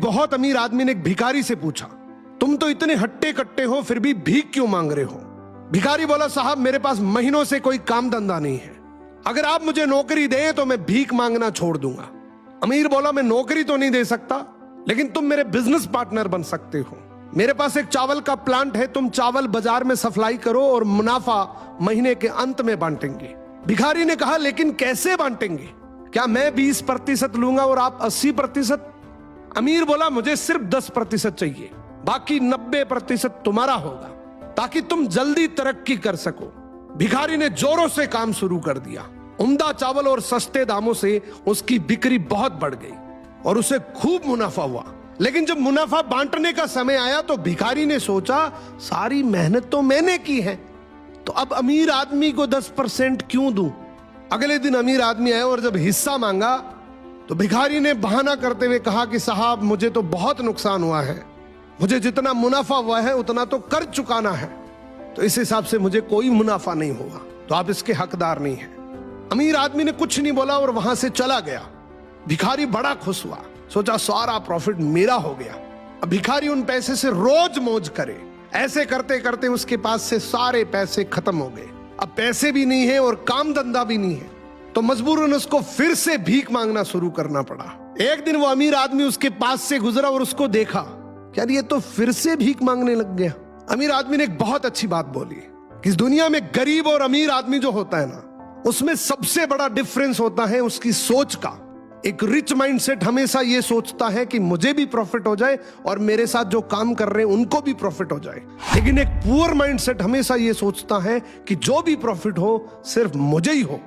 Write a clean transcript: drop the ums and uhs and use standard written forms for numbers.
बहुत अमीर आदमी ने एक भिखारी से पूछा, तुम तो इतने हट्टे कट्टे हो फिर भी भीख क्यों मांग रहे हो? भिखारी बोला, साहब मेरे पास महीनों से कोई काम धंधा नहीं है, अगर आप मुझे नौकरी दें तो मैं भीख मांगना छोड़ दूंगा। अमीर बोला, मैं नौकरी तो नहीं दे सकता, लेकिन तुम मेरे बिजनेस पार्टनर बन सकते हो। मेरे पास एक चावल का प्लांट है, तुम चावल बाजार में सप्लाई करो और मुनाफा महीने के अंत में बांटेंगे। भिखारी ने कहा, लेकिन कैसे बांटेंगे? क्या मैं 20% लूंगा और आप 80%? अमीर बोला, मुझे सिर्फ 10% चाहिए, बाकी 90% तुम्हारा होगा, ताकि तुम जल्दी तरक्की कर सको। भिखारी ने जोरों से काम शुरू कर दिया। उम्दा चावल और सस्ते दामों से उसकी बिक्री बहुत बढ़ गई और उसे खूब मुनाफा हुआ। लेकिन जब मुनाफा बांटने का समय आया तो भिखारी ने सोचा, सारी मेहनत तो मैंने की है, तो अब अमीर आदमी को 10% क्यों दूं? अगले दिन अमीर आदमी आया और जब हिस्सा मांगा तो भिखारी ने बहाना करते हुए कहा कि साहब मुझे तो बहुत नुकसान हुआ है, मुझे जितना मुनाफा हुआ है उतना तो कर चुकाना है, तो इस हिसाब से मुझे कोई मुनाफा नहीं हुआ, तो आप इसके हकदार नहीं हैं। अमीर आदमी ने कुछ नहीं बोला और वहां से चला गया। भिखारी बड़ा खुश हुआ, सोचा सारा प्रॉफिट मेरा हो गया। अब भिखारी उन पैसे से रोज मौज करे। ऐसे करते करते उसके पास से सारे पैसे खत्म हो गए। अब पैसे भी नहीं है और काम धंधा भी नहीं है, तो मजबूरन उसको फिर से भीख मांगना शुरू करना पड़ा। एक दिन वो अमीर आदमी उसके पास से गुजरा और उसको देखा, क्या ये तो फिर से भीख मांगने लग गया। अमीर आदमी ने एक बहुत अच्छी बात बोली कि इस दुनिया में गरीब और अमीर आदमी जो होता है ना, उसमें सबसे बड़ा डिफरेंस होता है उसकी सोच का। एक रिच माइंडसेट हमेशा ये सोचता है कि मुझे भी प्रॉफिट हो जाए और मेरे साथ जो काम कर रहे हैं उनको भी प्रॉफिट हो जाए, लेकिन एक पुअर माइंडसेट हमेशा ये सोचता है कि जो भी प्रॉफिट हो सिर्फ मुझे ही हो।